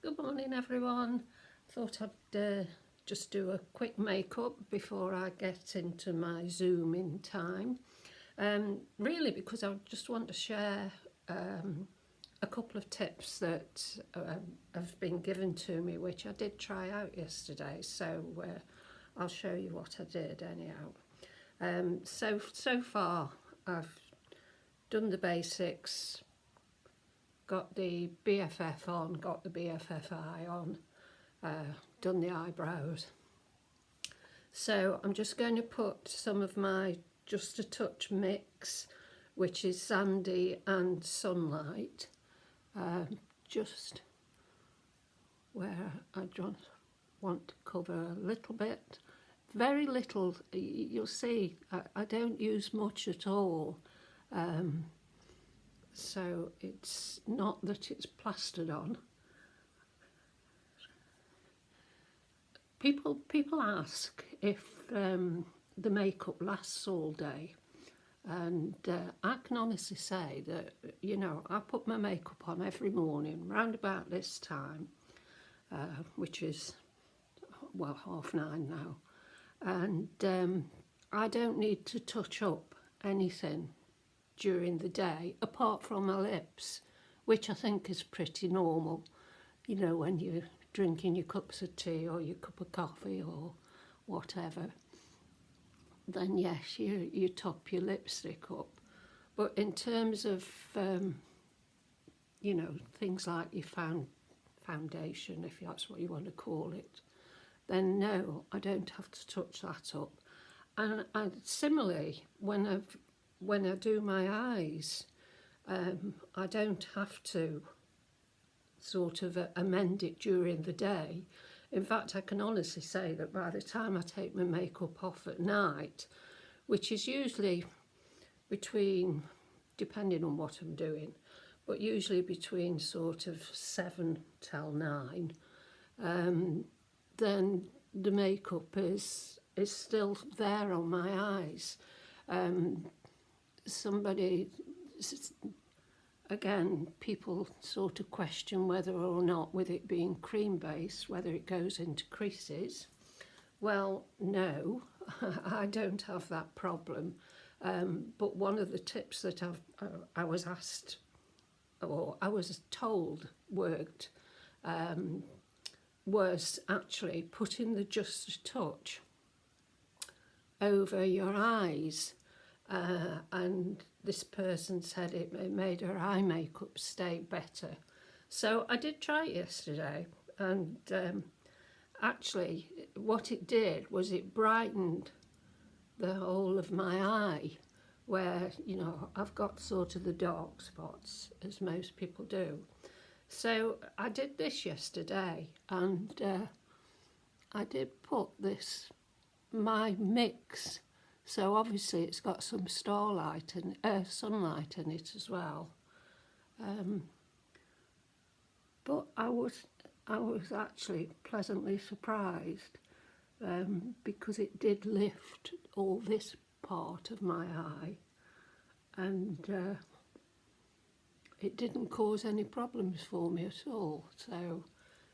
Good morning everyone. Thought I'd just do a quick makeup before I get into my Zooming time. Really because I just want to share a couple of tips that have been given to me, which I did try out yesterday, so I'll show you what I did anyhow. So far I've done the basics, got the BFF on, got the BFFI on, done the eyebrows. So I'm just going to put some of my Just a Touch mix, which is Sandy and Sunlight, just where I just want to cover a little bit. Very little, you'll see, I don't use much at all. So it's not that it's plastered on. People ask if the makeup lasts all day, and I can honestly say that, you know, I put my makeup on every morning round about this time, which is, well, 9:30 now, and I don't need to touch up anything during the day apart from my lips, which I think is pretty normal, you know, when you're drinking your cups of tea or your cup of coffee or whatever, then yes, you top your lipstick up. But in terms of you know, things like your foundation, if that's what you want to call it, then no, I don't have to touch that up. And similarly, when I do my eyes, I don't have to sort of amend it during the day. In fact, I can honestly say that by the time I take my makeup off at night, which is usually between, depending on what I'm doing, but usually between sort of 7 till 9, then the makeup is still there on my eyes. Again, people sort of question whether or not, with it being cream based, whether it goes into creases. Well, no, I don't have that problem. But one of the tips that I was asked, or I was told worked, was actually putting the Just a Touch over your eyes. And this person said it made her eye makeup stay better. So I did try it yesterday, and actually what it did was it brightened the whole of my eye, where, you know, I've got sort of the dark spots, as most people do. So I did this yesterday, and I did put my mix. So obviously it's got some sunlight in it as well. But I was actually pleasantly surprised, because it did lift all this part of my eye, and it didn't cause any problems for me at all. So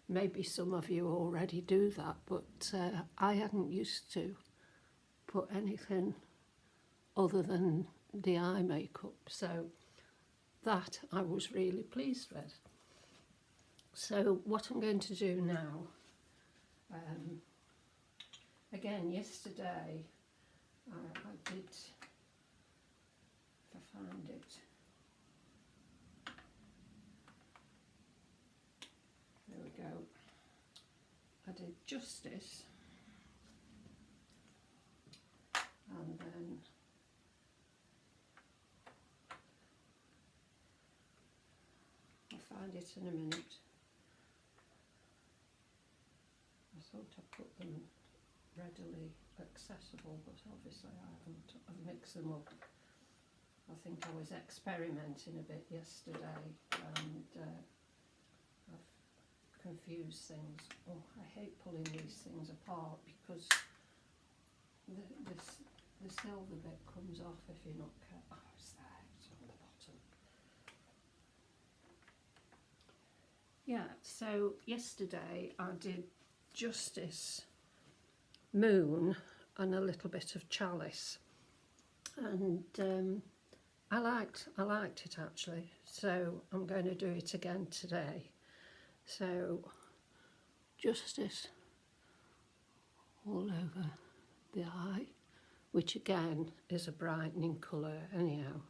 maybe some of you already do that, but I hadn't used to put anything other than the eye makeup, so that I was really pleased with. So what I'm going to do now, again yesterday I did, if I find it, there we go, I did Justice, and then I'll find it in a minute. I thought I put them readily accessible, but obviously I haven't. I've mixed them up. I think I was experimenting a bit yesterday, and I've confused things. Oh, I hate pulling these things apart because the silver bit comes off if you're not careful. Oh, it's there, it's on the bottom. Yeah, so yesterday I did Justice, Moon and a little bit of Chalice, and I liked it actually, so I'm going to do it again today. So Justice all over the eye, which again is a brightening colour anyhow.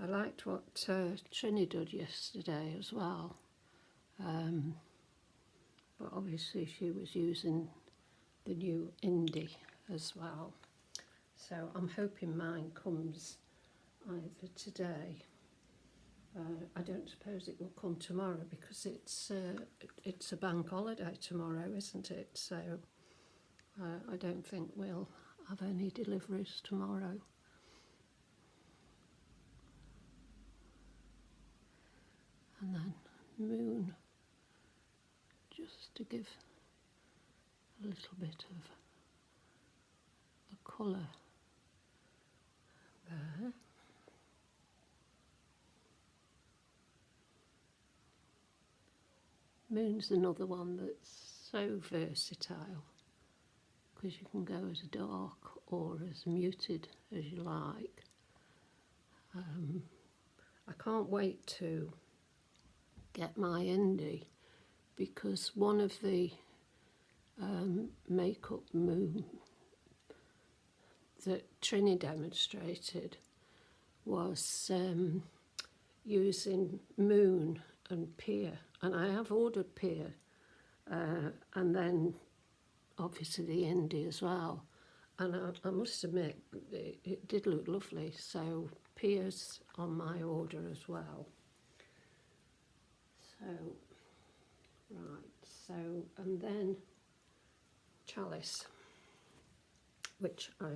I liked what Trini did yesterday as well, but obviously she was using the new Indie as well. So I'm hoping mine comes either today. I don't suppose it will come tomorrow because it's a bank holiday tomorrow, isn't it? So I don't think we'll have any deliveries tomorrow. And then Moon, just to give a little bit of a colour there. Moon's another one that's so versatile because you can go as dark or as muted as you like. I can't wait to get my Indie because one of the makeup Moon that Trini demonstrated was using Moon and Pier, and I have ordered Pier and then obviously the Indie as well, and I must admit it did look lovely, so Pier's on my order as well. So right, so and then Chalice, which I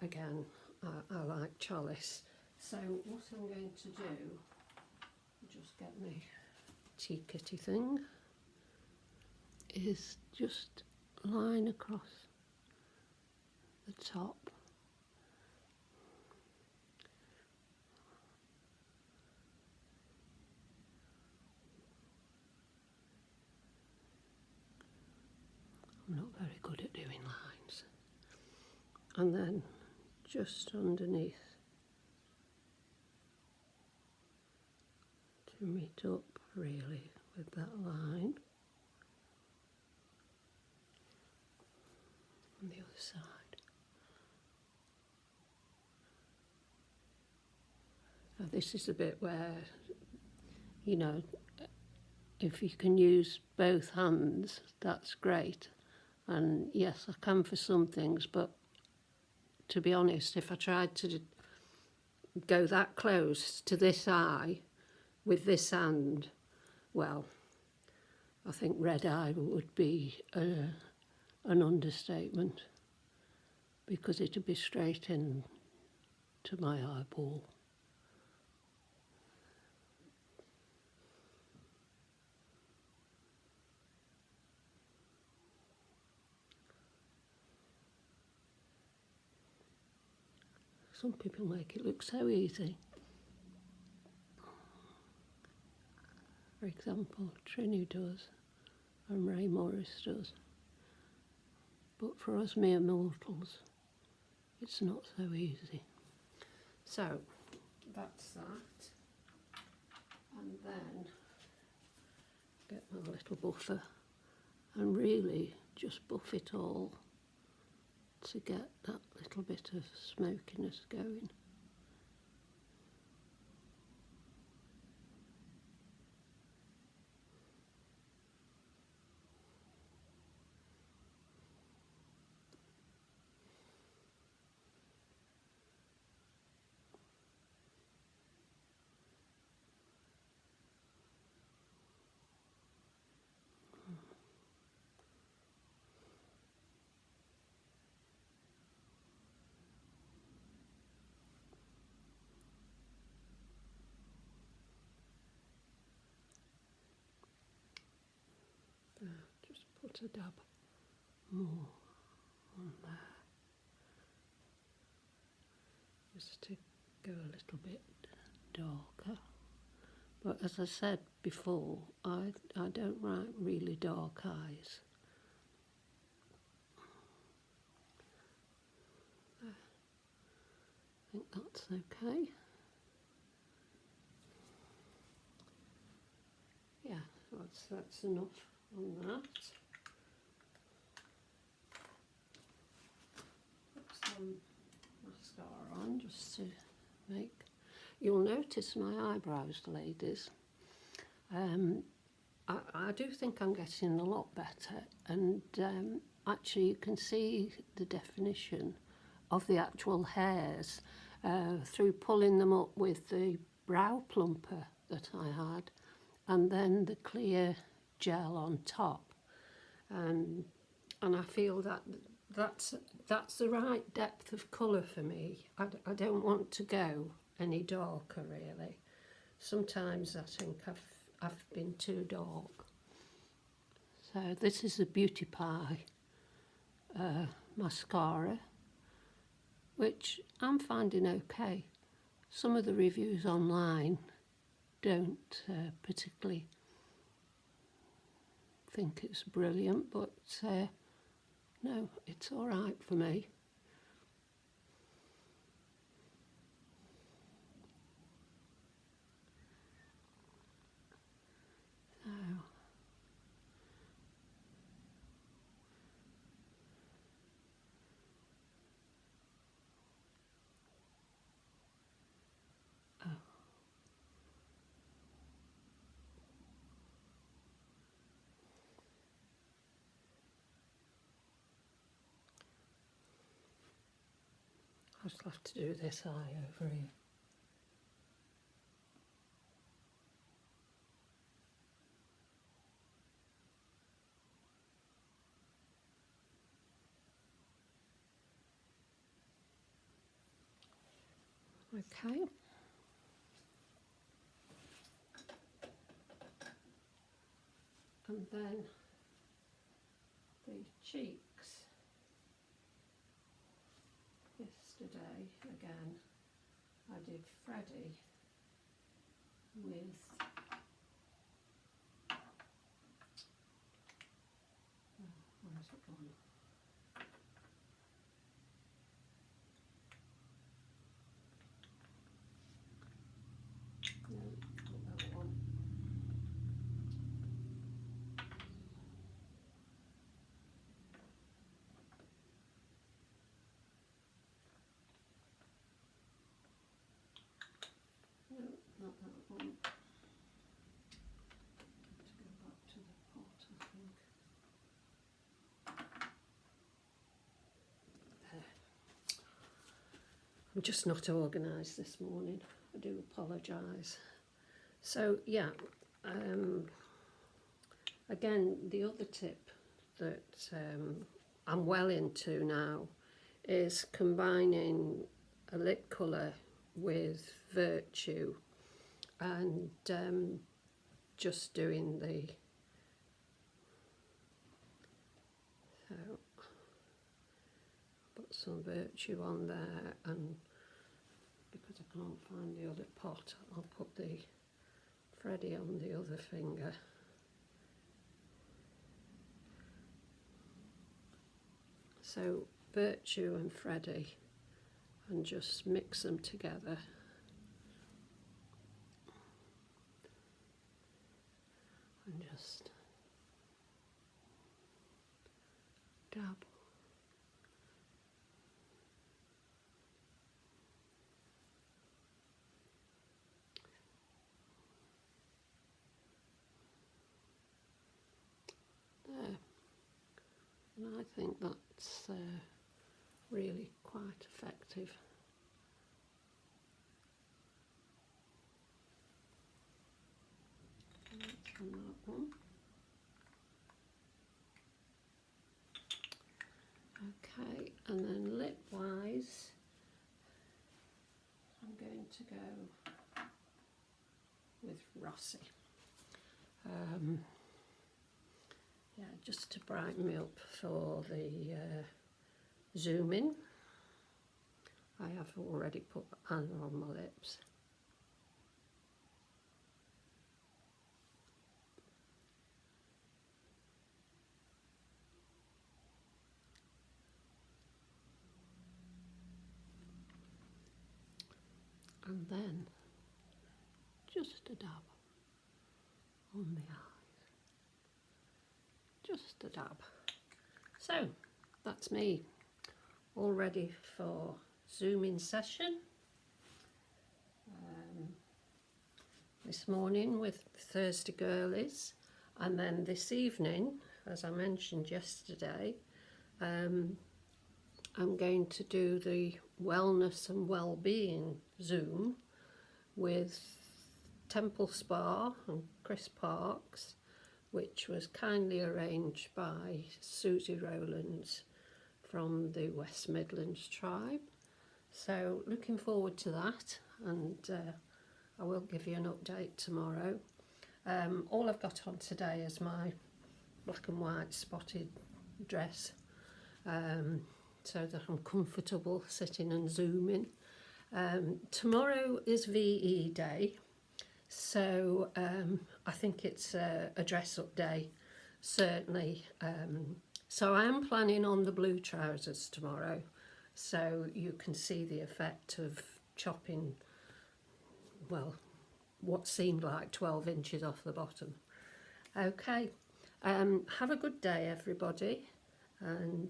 like Chalice. So what I'm going to do, just get my tea kitty thing, is just line across the top. I'm not very good at doing lines. And then just underneath to meet up really with that line on the other side. Now this is a bit where, you know, if you can use both hands, that's great. And yes, I can for some things, but to be honest, if I tried to go that close to this eye with this hand, well, I think red eye would be an understatement because it would be straight in to my eyeball. Some people make it look so easy. For example, Trini does and Ray Morris does. But for us mere mortals, it's not so easy. So, that's that. And then get my little buffer and really just buff it all to get that little bit of smokiness going. Just put a dab more on there. just to go a little bit darker. But as I said before, I don't write really dark eyes. I think that's okay. Yeah, that's enough on that. Put some mascara on just to make... You'll notice my eyebrows, ladies. I do think I'm getting a lot better, and actually you can see the definition of the actual hairs through pulling them up with the brow plumper that I had, and then the clear gel on top. And I feel that that's the right depth of colour for me. I don't want to go any darker, really. Sometimes I think I've been too dark. So this is the Beauty Pie mascara, which I'm finding okay. Some of the reviews online don't particularly think it's brilliant, but no, it's all right for me. So, I'll just have to do this eye over here. Okay. And then the cheeks. Yesterday, again, I did Freddie with where's it gone? No, not that one. No, not that one. Let's go back to the pot, I think. There. I'm just not organised this morning. I do apologise. So yeah, again, the other tip that I'm well into now is combining a lip colour with Virtue and just doing the... So, put some Virtue on there, and because I can't find the other pot, I'll put the Freddie on the other finger. So Virtue and Freddie, and just mix them together. And just dab. There. And I think that's really quite effective. That's on that one. Okay, and then lip wise, I'm going to go with Rossi. Yeah, just to brighten me up for the Zoom in. I have already put Anna on my lips. And then just a dab on the eyes. Just a dab. So that's me all ready for Zoom-in session. This morning with Thursday Girlies, and then this evening, as I mentioned yesterday, I'm going to do the wellness and well-being Zoom with Temple Spa and Chris Parks, which was kindly arranged by Susie Rowlands from the West Midlands tribe. So looking forward to that, and I will give you an update tomorrow. All I've got on today is my black and white spotted dress, so that I'm comfortable sitting and zooming. Tomorrow is VE Day, so I think it's a dress-up day, certainly. So I am planning on the blue trousers tomorrow, so you can see the effect of chopping, well, what seemed like 12 inches off the bottom. Okay, have a good day everybody, and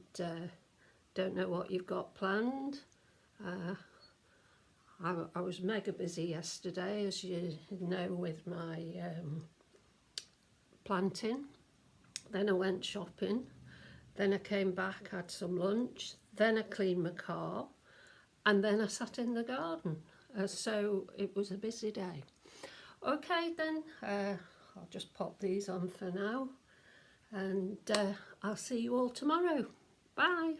don't know what you've got planned. I was mega busy yesterday, as you know, with my planting. Then I went shopping, then I came back, had some lunch, then I cleaned my car, and then I sat in the garden. So it was a busy day. Okay then, I'll just pop these on for now, and I'll see you all tomorrow. Bye.